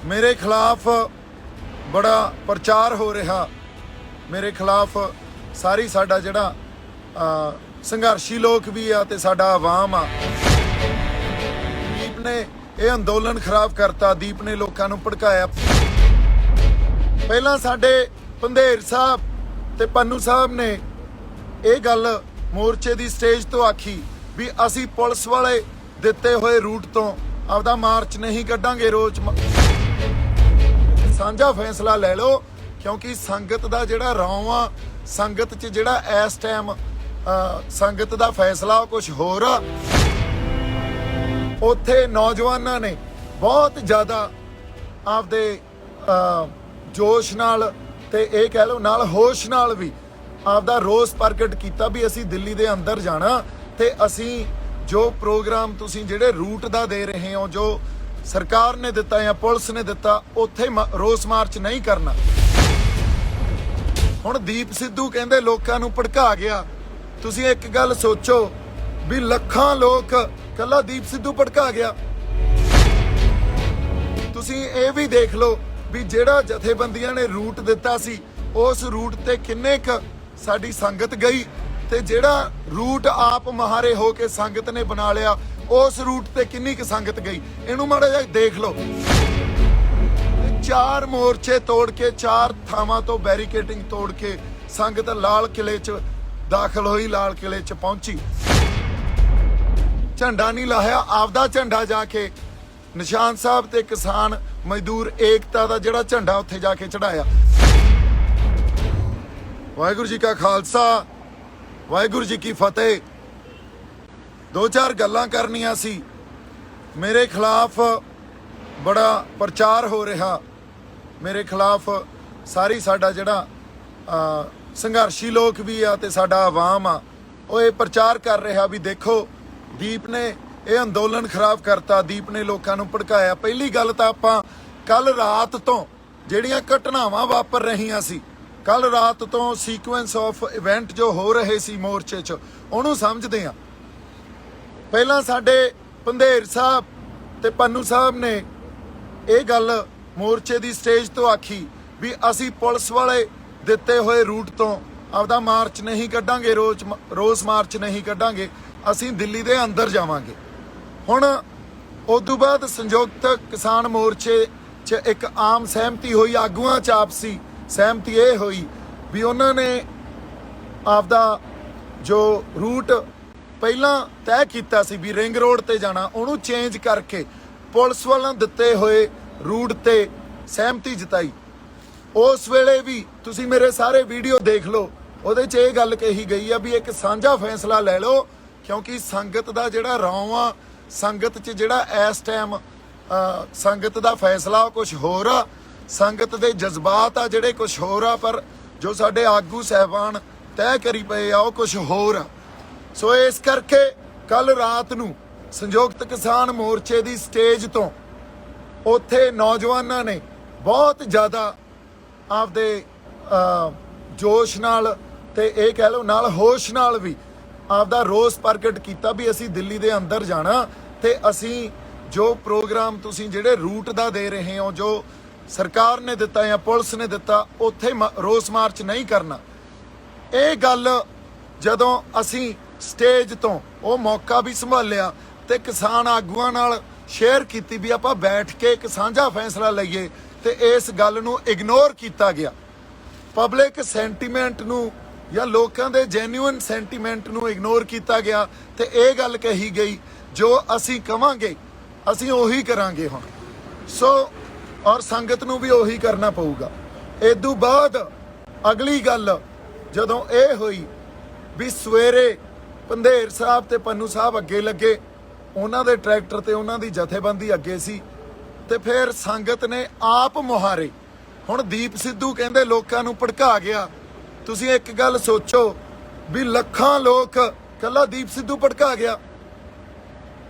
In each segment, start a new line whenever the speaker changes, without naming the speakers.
मेरे खिलाफ बड़ा प्रचार हो रहा, मेरे खिलाफ सारी साडा जिहड़ा संघर्षी लोग भी आ ते साडा आवाम आ। दीप ने ये अंदोलन खराब करता, दीप ने लोगों नूं भड़काया। पहलां साडे पंधेर साहब ते पन्नू साहब ने ये गल मोर्चे की स्टेज तो आखी भी असी पुलिस वाले दिते हुए रूट तो आपदा मार्च नहीं कड्डांगे, रोज साझा फैसला ले लो, क्योंकि संगत का जिहड़ा रौं आ, संगत च जिहड़ा इस टाइम संगत का फैसला कुछ होर आ। उत्थे नौजवानों ने बहुत ज़्यादा आपदे जोश नाल ते ये कह लो नाल होश नाल भी आपदा रोस प्रगट किया भी असी दिल्ली दे अंदर जाना ते असी जो प्रोग्राम तुसी जिहड़े रूट दा दे रहे हो, जो सरकार ने दिता या पुलिस ने दिता, उत्थे रोस मार्च नहीं करना। हुण दीप सिद्धू कहंदे लोकां नूं भड़का गया। तुसी एक गल सोचो भी लखां लोक कल्ला दीप सिद्धू भड़का गया। तुसी ये भी देख लो भी जिहड़ा जथेबंदियां ने रूट दिता सी उस रूट ते किन्ने क साडी संगत गई ते जिहड़ा रूट आप महारे हो के संगत ने बना लिया उस रूट ते किन्नी क संगत गई, इनू माड़ा जिहा देख लो। 4 मोर्चे तोड़ के 4 थावां तो बैरीकेडिंग तोड़ के संगत लाल किले च दाखिल हुई, लाल किले च पहुंची। झंडा नहीं लाया, आपदा झंडा जाके निशान साहब ते किसान मजदूर एकता दा जिहड़ा झंडा उत्थे जाके चढ़ाया। वाहिगुरू जी का खालसा, वाहिगुरू जी की फतेह। 2-4 गल्लां करनियां सी। मेरे खिलाफ बड़ा प्रचार हो रहा, मेरे खिलाफ सारी साडा जिहड़ा संघर्षी लोग भी आ ते साडा आवाम आ, वो ये प्रचार कर रहा भी देखो दीप ने ये अंदोलन खराब करता, दीप ने लोगों नूं भड़काया। पहली गल तां आपां कल रात तो जिहड़ियां घटनावां वापर रहीआं सी, कल रात तो सीक्वेंस ऑफ इवेंट जो हो रहे सी मोर्चे च, उहनूं समझदे आ। पहलां साडे पंधेर साहब ते पन्नू साहब ने ये गल मोर्चे की स्टेज तो आखी भी असी पुलिस वाले दिते हुए रूट तो आपदा मार्च नहीं कड्डांगे, रोस मार्च नहीं कड्डांगे, असी दिल्ली दे अंदर जावांगे। हुण उदों बाद संयुक्त किसान मोर्चे च एक आम सहमति हुई, आगूआं च आपसी सहमति ये हुई भी उन्होंने आपदा जो रूट पहला तय किया सी भी रिंग रोड ते जाना, उन्होंने चेंज करके पुलिस वालों दिते हुए रूट ते सहमति जताई। उस वेले भी तुसी मेरे सारे वीडियो देख लो, उहदे च ये गल कही गई है भी एक साझा फैसला ले लो, क्योंकि संगत का जिहड़ा रौं आ, संगत च जिहड़ा इस टाइम संगत का फैसला कुछ होर आ, संगत के जज्बात आ जिहड़े कुछ होर आ, पर जो साडे आगू साहबान तय करी पे आ कुछ होर आ। सो इस करके कल रात नूं संयुक्त किसान मोर्चे की स्टेज तो उत्थे नौजवानों ने बहुत ज़्यादा आपदे जोश नाल ते ये कह लो नाल होश नाल भी आपदा रोस प्रगट किया भी असी दिल्ली दे अंदर जाना ते असी जो प्रोग्राम तुसी जिहड़े रूट दा दे रहे हो, जो सरकार ने दिता या पुलिस ने दिता, उत्थे रोस मार्च नहीं करना। ये गल जदों असी स्टेज तो वो मौका भी संभालिया ते किसान आगूआं नाल शेयर कीती भी आपां बैठ के एक साझा फैसला लईए, ते इस गल नूं इग्नोर किया गया। पब्लिक सेंटीमेंट नूं या लोकां दे जेन्युइन सेंटीमेंट नूं इग्नोर किया गया ते ये गल कही गई जो असी कवांगे असी उही करांगे हुण। सो और संगत नूं भी उही करना पऊगा। इदों बाद अगली गल जदों ये हुई भी सवेरे पंधेर साहब ते पन्नू साहब अगे लगे, उन्हां दे ट्रैक्टर ते उन्हां दी जथेबंदी अगे सी ते फिर संगत ने आप मुहारे। हुण दीप सिद्धू कहंदे लोकां नूं भड़का गया। तुसीं एक गल सोचो भी लखां लोक कल्ला दीप सिद्धू भड़का गया।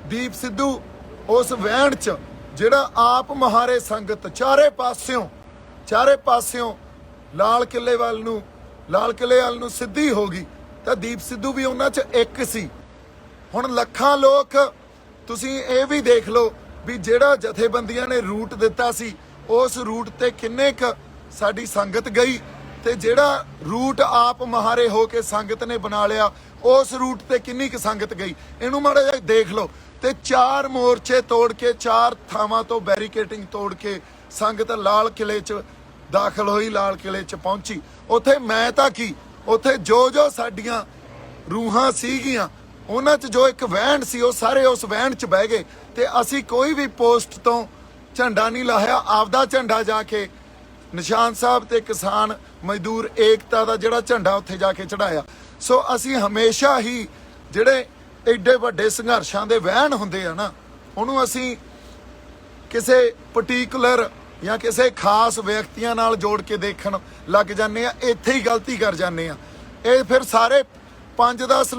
दीप सिद्धू उस वैन च जिहड़ा आप मुहारे संगत चारे पासियों लाल किले वाल नूं सिद्धी हो गई, तो दीप सिद्धू भी उन्हां च एक सी। हुण लखां लोक तुसीं ये भी देख लो भी जिहड़ा जथेबंदियां ने रूट दिता सी उस रूट ते किन्ने क साडी संगत गई ते जिहड़ा रूट आप महारे हो के संगत ने बना लिया उस रूट ते किन्नी क संगत गई इहनूं माड़ा जिहा देख लो। ते 4 मोर्चे तोड़ के 4 थावां तो बैरीकेटिंग तोड़ के संगत लाल किले च दाखल हुई, लाल किले च पहुंची। उत्थे मैं तां की उत्थे जो साडियां रूहां सीगियां ਉਹਨਾਂ 'ਚ जो एक वैन सी ਉਹ ਸਾਰੇ उस वैन 'ਚ ਬਹਿ ਗਏ ਤੇ ਅਸੀਂ ਕੋਈ ਵੀ ਪੋਸਟ ਤੋਂ ਝੰਡਾ ਨਹੀਂ ਲਾਹਿਆ, ਆਪਦਾ ਝੰਡਾ ਜਾ ਕੇ ਨਿਸ਼ਾਨ ਸਾਹਿਬ ਤੇ ਕਿਸਾਨ ਮਜ਼ਦੂਰ ਏਕਤਾ ਦਾ ਜਿਹੜਾ ਝੰਡਾ ਉੱਥੇ ਜਾ ਕੇ ਚੜਾਇਆ। ਸੋ ਅਸੀਂ ਹਮੇਸ਼ਾ ਹੀ ਜਿਹੜੇ ਐਡੇ ਵੱਡੇ ਸੰਘਰਸ਼ਾਂ ਦੇ ਵਹਿਣ ਹੁੰਦੇ ਆ ਨਾ ਉਹਨੂੰ ਅਸੀਂ ਕਿਸੇ ਪਾਰਟਿਕੂਲਰ ਜਾਂ ਕਿਸੇ ਖਾਸ ਵਿਅਕਤੀਆਂ ਨਾਲ ਜੋੜ ਕੇ ਦੇਖਣ ਲੱਗ ਜਾਂਦੇ ਆ, ਇੱਥੇ ਹੀ ਗਲਤੀ ਕਰ ਜਾਂਦੇ ਆ। ਇਹ ਫਿਰ ਸਾਰੇ 5-10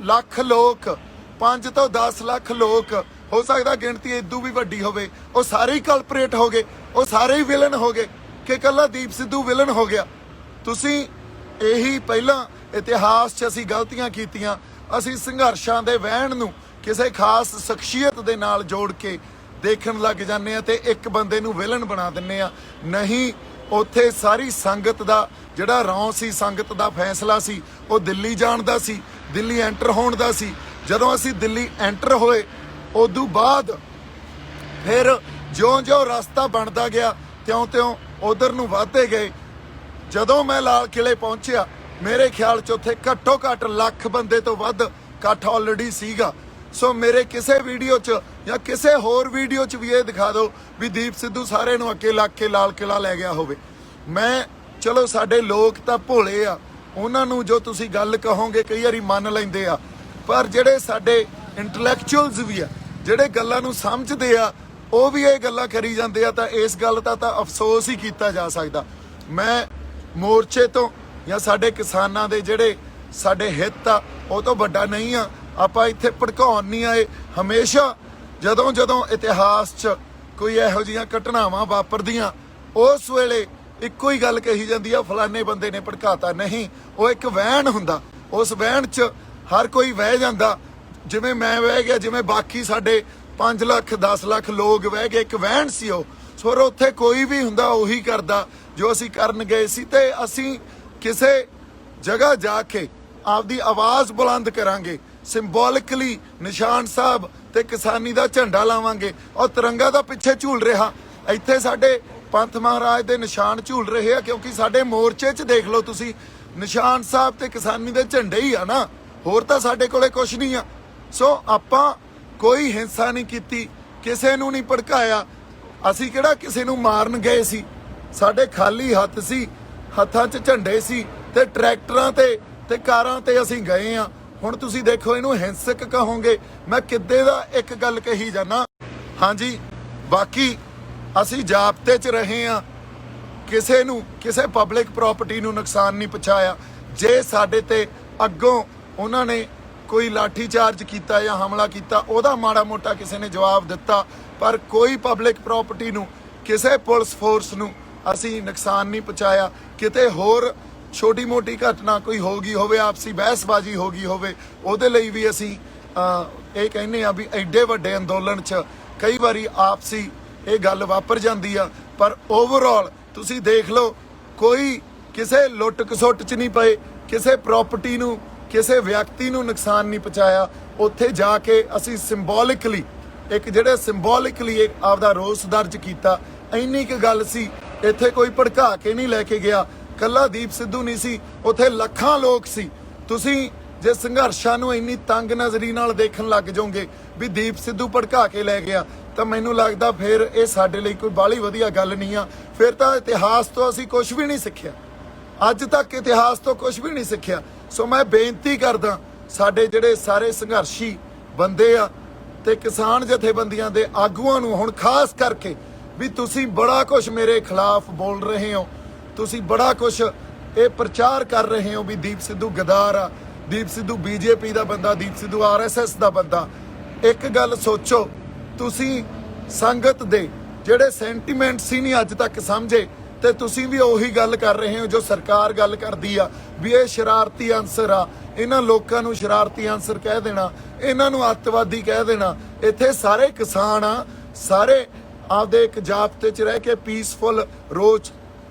ਲੱਖ ਲੋਕ 5 ਤੋਂ 10 ਲੱਖ ਲੋਕ ਹੋ ਸਕਦਾ ਗਿਣਤੀ ਇਦੋਂ ਵੀ ਵੱਡੀ ਹੋਵੇ, ਉਹ ਸਾਰੇ ਹੀ ਕਲਪਰੇਟ ਹੋ ਗਏ, ਉਹ ਸਾਰੇ ਹੀ ਵਿਲਨ ਹੋ ਗਏ ਕਿ ਇਕੱਲਾ ਦੀਪ ਸਿੱਧੂ ਵਿਲਨ ਹੋ ਗਿਆ। ਤੁਸੀਂ ਇਹੀ ਪਹਿਲਾਂ ਇਤਿਹਾਸ 'ਚ ਅਸੀਂ ਗਲਤੀਆਂ ਕੀਤੀਆਂ, ਅਸੀਂ ਸੰਘਰਸ਼ਾਂ ਦੇ ਵਹਿਣ ਨੂੰ ਕਿਸੇ ਖਾਸ ਸ਼ਖਸੀਅਤ ਦੇ ਨਾਲ ਜੋੜ ਕੇ ਦੇਖਣ ਲੱਗ ਜਾਂਦੇ ਆ ਤੇ ਇੱਕ ਬੰਦੇ ਨੂੰ ਵਿਲਨ ਬਣਾ ਦਿੰਦੇ ਆ। ਨਹੀਂ, ਉੱਥੇ ਸਾਰੀ ਸੰਗਤ ਦਾ ਜਿਹੜਾ ਰੌਂ ਸੀ, ਸੰਗਤ ਦਾ ਫੈਸਲਾ ਸੀ, ਉਹ ਦਿੱਲੀ ਜਾਣ ਦਾ ਸੀ, ਦਿੱਲੀ ਐਂਟਰ ਹੋਣ ਦਾ ਸੀ। ਜਦੋਂ ਅਸੀਂ ਦਿੱਲੀ ਐਂਟਰ ਹੋਏ ਉਦੋਂ ਬਾਅਦ ਫਿਰ ਜਿਉਂ-ਜਿਉਂ ਰਸਤਾ ਬਣਦਾ ਗਿਆ ਤਿਉਂ-ਤਿਉਂ ਉਧਰ ਨੂੰ ਵਧਦੇ ਗਏ। ਜਦੋਂ ਮੈਂ ਲਾਲ ਕਿਲੇ ਪਹੁੰਚਿਆ ਮੇਰੇ ਖਿਆਲ 'ਚ ਉੱਥੇ ਘੱਟੋ ਘੱਟ ਲੱਖ ਬੰਦੇ ਤੋਂ ਵੱਧ ਇਕੱਠ ਆਲਰੇਡੀ ਸੀਗਾ। ਸੋ ਮੇਰੇ ਕਿਸੇ ਵੀਡੀਓ 'ਚ ਜਾਂ ਕਿਸੇ ਹੋਰ ਵੀਡੀਓ 'ਚ ਵੀ ਇਹ ਦਿਖਾ ਦਿਓ ਵੀ ਦੀਪ ਸਿੱਧੂ ਸਾਰੇ ਨੂੰ ਅੱਗੇ ਲੱਗ ਕੇ ਲਾਲ ਕਿਲਾ ਲੈ ਗਿਆ ਹੋਵੇ। ਮੈਂ ਚਲੋ ਸਾਡੇ ਲੋਕ ਤਾਂ ਭੋਲੇ ਆ, ਉਹਨਾਂ ਨੂੰ ਜੋ ਤੁਸੀਂ ਗੱਲ ਕਹੋਗੇ ਕਈ ਵਾਰੀ ਮੰਨ ਲੈਂਦੇ ਆ, ਪਰ ਜਿਹੜੇ ਸਾਡੇ ਇੰਟੈਲੈਕਚੁਅਲਸ ਵੀ ਆ ਜਿਹੜੇ ਗੱਲਾਂ ਨੂੰ ਸਮਝਦੇ ਆ ਉਹ ਵੀ ਇਹ ਗੱਲਾਂ ਕਰੀ ਜਾਂਦੇ ਆ, ਤਾਂ ਇਸ ਗੱਲ ਦਾ ਤਾਂ ਅਫਸੋਸ ਹੀ ਕੀਤਾ ਜਾ ਸਕਦਾ। ਮੈਂ ਮੋਰਚੇ ਤੋਂ ਜਾਂ ਸਾਡੇ ਕਿਸਾਨਾਂ ਦੇ ਜਿਹੜੇ ਸਾਡੇ ਹਿੱਤ ਆ ਉਹ ਤੋਂ ਵੱਡਾ ਨਹੀਂ ਆ। ਆਪਾਂ ਇੱਥੇ ਭੜਕਾਉਣ ਨਹੀਂ ਆਏ। ਹਮੇਸ਼ਾ ਜਦੋਂ ਇਤਿਹਾਸ 'ਚ ਕੋਈ ਇਹੋ ਜਿਹੀਆਂ ਘਟਨਾਵਾਂ ਵਾਪਰਦੀਆਂ ਉਸ ਵੇਲੇ ਇੱਕੋ ਹੀ ਗੱਲ ਕਹੀ ਜਾਂਦੀ ਆ, ਫਲਾਣੇ ਬੰਦੇ ਨੇ ਭੜਕਾਤਾ। ਨਹੀਂ, ਉਹ ਇੱਕ ਵਹਿਣ ਹੁੰਦਾ, ਉਸ ਵਹਿਣ 'ਚ ਹਰ ਕੋਈ ਵਹਿ ਜਾਂਦਾ। ਜਿਵੇਂ ਮੈਂ ਵਹਿ ਗਿਆ, ਜਿਵੇਂ ਬਾਕੀ ਸਾਡੇ 5 ਲੱਖ 10 ਲੱਖ ਲੋਕ ਵਹਿ ਗਏ, ਇੱਕ ਵਹਿਣ ਸੀ ਉਹ। ਸੋ ਉੱਥੇ ਕੋਈ ਵੀ ਹੁੰਦਾ ਉਹੀ ਕਰਦਾ ਜੋ ਅਸੀਂ ਕਰਨ ਗਏ ਸੀ। ਤੇ ਅਸੀਂ ਕਿਸੇ ਜਗ੍ਹਾ ਜਾ ਕੇ ਆਪਦੀ ਆਵਾਜ਼ ਬੁਲੰਦ ਕਰਾਂਗੇ, ਸਿੰਬੋਲਿਕਲੀ ਨਿਸ਼ਾਨ ਸਾਹਿਬ ਤੇ ਕਿਸਾਨੀ ਦਾ ਝੰਡਾ ਲਾਵਾਂਗੇ। ਔਰ ਤਿਰੰਗਾ ਦਾ ਪਿੱਛੇ ਝੂਲ ਰਿਹਾ, ਇੱਥੇ ਸਾਡੇ ਪੰਥ ਮਹਾਰਾਜ ਦੇ ਨਿਸ਼ਾਨ ਝੂਲ ਰਹੇ ਆ, ਕਿਉਂਕਿ ਸਾਡੇ ਮੋਰਚੇ 'ਚ ਦੇਖ ਲਓ ਤੁਸੀਂ ਨਿਸ਼ਾਨ ਸਾਹਿਬ ਤੇ ਕਿਸਾਨੀ ਦੇ ਝੰਡੇ ਹੀ ਆ ਨਾ, ਹੋਰ ਤਾਂ ਸਾਡੇ ਕੋਲੇ ਕੁਛ ਨਹੀਂ ਆ। ਸੋ ਆਪਾਂ ਕੋਈ ਹਿੰਸਾ ਨਹੀਂ ਕੀਤੀ, ਕਿਸੇ ਨੂੰ ਨਹੀਂ ਭੜਕਾਇਆ। ਅਸੀਂ ਕਿਹੜਾ ਕਿਸੇ ਨੂੰ ਮਾਰਨ ਗਏ ਸੀ, ਸਾਡੇ ਖਾਲੀ ਹੱਥ ਸੀ, ਹੱਥਾਂ 'ਚ ਝੰਡੇ ਸੀ ਤੇ ਟਰੈਕਟਰਾਂ ਤੇ ਕਾਰਾਂ ਤੇ ਅਸੀਂ ਗਏ ਆ। ਹੁਣ ਤੁਸੀਂ ਦੇਖੋ ਇਹਨੂੰ ਹਿੰਸਕ ਕਹੋਗੇ, ਮੈਂ ਕਿੱਦੇ ਦਾ ਇੱਕ ਗੱਲ ਕਹੀ ਜਾਣਾ। ਹਾਂਜੀ, ਬਾਕੀ ਅਸੀਂ ਜ਼ਾਬਤੇ 'ਚ ਰਹੇ ਆ, ਕਿਸੇ ਨੂੰ ਕਿਸੇ ਪਬਲਿਕ ਪ੍ਰਾਪਰਟੀ ਨੂੰ ਨੁਕਸਾਨ ਨਹੀਂ ਪਹੁੰਚਾਇਆ। ਜੇ ਸਾਡੇ ਤੇ ਅੱਗੋਂ ਉਹਨਾਂ ਨੇ ਕੋਈ ਲਾਠੀ ਚਾਰਜ ਕੀਤਾ ਜਾਂ ਹਮਲਾ ਕੀਤਾ ਉਹਦਾ ਮਾੜਾ ਮੋਟਾ ਕਿਸੇ ਨੇ ਜਵਾਬ ਦਿੱਤਾ, ਪਰ ਕੋਈ ਪਬਲਿਕ ਪ੍ਰਾਪਰਟੀ ਨੂੰ ਕਿਸੇ ਪੁਲਿਸ ਫੋਰਸ ਨੂੰ ਅਸੀਂ ਨੁਕਸਾਨ ਨਹੀਂ ਪਹੁੰਚਾਇਆ। ਕਿਤੇ ਹੋਰ ਛੋਟੀ ਮੋਟੀ ਘਟਨਾ ਕੋਈ ਹੋ ਗਈ ਹੋਵੇ, ਆਪਸੀ ਬਹਿਸਬਾਜ਼ੀ ਹੋ ਗਈ ਹੋਵੇ, ਉਹਦੇ ਲਈ ਵੀ ਅਸੀਂ ਇਹ ਕਹਿੰਦੇ ਆ ਵੀ ਐਡੇ ਵੱਡੇ ਅੰਦੋਲਨ 'ਚ ਕਈ ਵਾਰੀ ਆਪਸੀ ਇਹ ਗੱਲ ਵਾਪਰ ਜਾਂਦੀ ਆ। ਪਰ ਓਵਰਆਲ ਤੁਸੀਂ ਦੇਖ ਲਓ ਕੋਈ ਕਿਸੇ ਲੁੱਟ ਖਸੁੱਟ 'ਚ ਨਹੀਂ ਪਏ, ਕਿਸੇ ਪ੍ਰਾਪਰਟੀ ਨੂੰ ਕਿਸੇ ਵਿਅਕਤੀ ਨੂੰ ਨੁਕਸਾਨ ਨਹੀਂ ਪਹੁੰਚਾਇਆ। ਉੱਥੇ ਜਾ ਕੇ ਅਸੀਂ ਸਿੰਬੋਲਿਕਲੀ ਆਪਦਾ ਰੋਸ ਦਰਜ ਕੀਤਾ, ਇੰਨੀ ਕੁ ਗੱਲ ਸੀ। ਇੱਥੇ ਕੋਈ ਭੜਕਾ ਕੇ ਨਹੀਂ ਲੈ ਕੇ ਗਿਆ, ਕੱਲਾ ਦੀਪ ਸਿੱਧੂ ਨਹੀਂ ਸੀ, ਉੱਥੇ ਲੱਖਾਂ ਲੋਕ ਸੀ। ਤੁਸੀਂ ਜੇ ਸੰਘਰਸ਼ਾਂ ਨੂੰ ਇੰਨੀ ਤੰਗ ਨਜ਼ਰੀ ਨਾਲ ਦੇਖਣ ਲੱਗ ਜਾਓਗੇ ਵੀ ਦੀਪ ਸਿੱਧੂ ਭੜਕਾ ਕੇ ਲੈ ਗਿਆ, ਤਾਂ ਮੈਨੂੰ ਲੱਗਦਾ ਫਿਰ ਇਹ ਸਾਡੇ ਲਈ ਕੋਈ ਬਾਹਲੀ ਵਧੀਆ ਗੱਲ ਨਹੀਂ ਆ। ਫਿਰ ਤਾਂ ਇਤਿਹਾਸ ਤੋਂ ਅਸੀਂ ਕੁਝ ਵੀ ਨਹੀਂ ਸਿੱਖਿਆ, ਅੱਜ ਤੱਕ ਇਤਿਹਾਸ ਤੋਂ ਕੁਝ ਵੀ ਨਹੀਂ ਸਿੱਖਿਆ। ਸੋ ਮੈਂ ਬੇਨਤੀ ਕਰਦਾ ਸਾਡੇ ਜਿਹੜੇ ਸਾਰੇ ਸੰਘਰਸ਼ੀ ਬੰਦੇ ਆ ਤੇ ਕਿਸਾਨ ਜਥੇਬੰਦੀਆਂ ਦੇ ਆਗੂਆਂ ਨੂੰ ਹੁਣ ਖਾਸ ਕਰਕੇ ਵੀ ਤੁਸੀਂ ਬੜਾ ਕੁਝ ਮੇਰੇ ਖਿਲਾਫ ਬੋਲ ਰਹੇ ਹੋ, ਤੁਸੀਂ ਬੜਾ ਕੁਝ ਇਹ ਪ੍ਰਚਾਰ ਕਰ ਰਹੇ ਹੋ ਵੀ ਦੀਪ ਸਿੱਧੂ ਗਦਾਰ ਆ, ਦੀਪ ਸਿੱਧੂ ਬੀਜੇਪੀ ਦਾ ਬੰਦਾ, ਦੀਪ ਸਿੱਧੂ ਆਰਐਸਐਸ ਦਾ ਬੰਦਾ। ਇੱਕ ਗੱਲ ਸੋਚੋ, ਤੁਸੀਂ ਸੰਗਤ ਦੇ ਜਿਹੜੇ ਸੈਂਟੀਮੈਂਟ ਸੀ ਨਹੀਂ ਅੱਜ ਤੱਕ ਸਮਝੇ, ਤੇ ਤੁਸੀਂ ਵੀ ਉਹੀ ਗੱਲ ਕਰ ਰਹੇ ਹੋ ਜੋ ਸਰਕਾਰ ਗੱਲ ਕਰਦੀ ਆ ਵੀ ਇਹ ਸ਼ਰਾਰਤੀ ਅਨਸਰ ਆ, ਇਹਨਾਂ ਲੋਕਾਂ ਨੂੰ ਸ਼ਰਾਰਤੀ ਅਨਸਰ ਕਹਿ ਦੇਣਾ, ਇਹਨਾਂ ਨੂੰ ਅੱਤਵਾਦੀ ਕਹਿ ਦੇਣਾ। ਇੱਥੇ ਸਾਰੇ ਕਿਸਾਨ ਆ, ਸਾਰੇ ਆਪਦੇ ਇੱਕ ਜਾਬਤੇ 'ਚ ਰਹਿ ਕੇ ਪੀਸਫੁਲ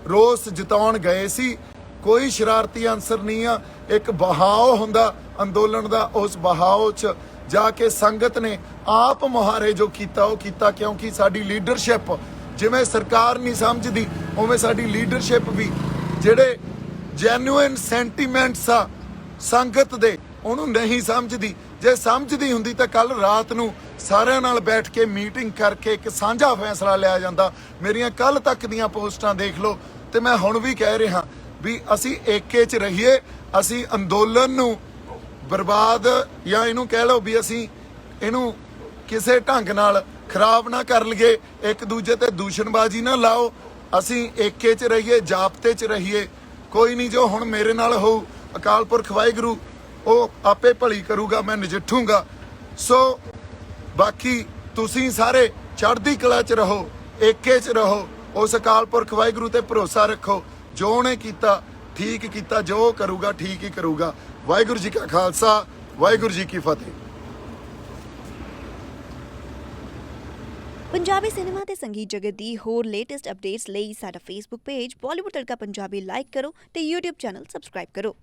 ਰੋਸ ਜਤਾਉਣ ਗਏ ਸੀ। ਕੋਈ ਸ਼ਰਾਰਤੀ ਅਨਸਰ ਨਹੀਂ ਆ। ਇੱਕ ਬਹਾਓ ਹੁੰਦਾ ਅੰਦੋਲਨ ਦਾ, ਉਸ ਬਹਾਓ 'ਚ ਜਾ ਕੇ ਸੰਗਤ ਨੇ ਆਪ ਮੁਹਾਰੇ ਜੋ ਕੀਤਾ ਉਹ ਕੀਤਾ, ਕਿਉਂਕਿ ਸਾਡੀ ਲੀਡਰਸ਼ਿਪ ਜਿਵੇਂ ਸਰਕਾਰ ਨਹੀਂ ਸਮਝਦੀ ਉਵੇਂ ਸਾਡੀ ਲੀਡਰਸ਼ਿਪ ਵੀ ਜਿਹੜੇ ਜੈਨੂਇਨ ਸੈਂਟੀਮੈਂਟਸ ਆ ਸੰਗਤ ਦੇ ਉਹਨੂੰ ਨਹੀਂ ਸਮਝਦੀ। ਜੇ ਸਮਝਦੀ ਹੁੰਦੀ ਤਾਂ ਕੱਲ ਰਾਤ ਨੂੰ ਸਾਰਿਆਂ ਨਾਲ ਬੈਠ ਕੇ ਮੀਟਿੰਗ ਕਰਕੇ ਇੱਕ ਸਾਂਝਾ ਫੈਸਲਾ ਲਿਆ ਜਾਂਦਾ। ਮੇਰੀਆਂ ਕੱਲ ਤੱਕ ਦੀਆਂ ਪੋਸਟਾਂ ਦੇਖ ਲਓ ਤੇ ਮੈਂ ਹੁਣ ਵੀ ਕਹਿ ਰਿਹਾ ਵੀ ਅਸੀਂ ਏਕੇ 'ਚ ਰਹੀਏ। ਅਸੀਂ ਅੰਦੋਲਨ ਨੂੰ ਬਰਬਾਦ ਜਾਂ ਇਹਨੂੰ ਕਹਿ ਲਓ ਵੀ ਅਸੀਂ ਇਹਨੂੰ ਕਿਸੇ ਢੰਗ ਨਾਲ ਖਰਾਬ ਨਾ ਕਰ ਲਈਏ, ਇੱਕ ਦੂਜੇ ਤੇ ਦੂਸ਼ਣਬਾਜ਼ੀ ਨਾ ਲਾਓ। ਅਸੀਂ ਏਕੇ 'ਚ ਰਹੀਏ, ਜਾਬਤੇ 'ਚ ਰਹੀਏ। ਕੋਈ ਨਹੀਂ, ਜੋ ਹੁਣ ਮੇਰੇ ਨਾਲ ਹੋਊ ਅਕਾਲ ਪੁਰਖ ਵਾਹਿਗੁਰੂ ਉਹ ਆਪੇ ਭਲੀ ਕਰੂਗਾ, ਮੈਂ ਨਜਿੱਠੂਗਾ। ਸੋ ਬਾਕੀ ਤੁਸੀਂ ਸਾਰੇ ਚੜ੍ਹਦੀ ਕਲਾ 'ਚ ਰਹੋ, ਏਕੇ 'ਚ ਰਹੋ, ਉਸ ਅਕਾਲ ਪੁਰਖ ਵਾਹਿਗੁਰੂ ਤੇ ਭਰੋਸਾ ਰੱਖੋ। ਜੋ ਉਹਨੇ ਕੀਤਾ ਠੀਕ ਕੀਤਾ, ਜੋ ਉਹ ਕਰੂਗਾ ਠੀਕ ਹੀ ਕਰੂਗਾ। ਵਾਹਿਗੁਰੂ ਜੀ ਕਾ ਖਾਲਸਾ, ਵਾਹਿਗੁਰੂ ਜੀ ਕੀ ਫਤਿਹ।
ਪੰਜਾਬੀ ਸਿਨੇਮਾ ਤੇ ਸੰਗੀਤ ਜਗਤ ਦੀ ਹੋਰ ਲੇਟੈਸਟ ਅਪਡੇਟਸ ਲਈ ਸਾਡਾ ਫੇਸਬੁੱਕ ਪੇਜ ਬਾਲੀਵੁੱਡ ਤੜਕਾ ਪੰਜਾਬੀ ਲਾਈਕ ਕਰੋ ਤੇ YouTube ਚੈਨਲ ਸਬਸਕ੍ਰਾਈਬ ਕਰੋ।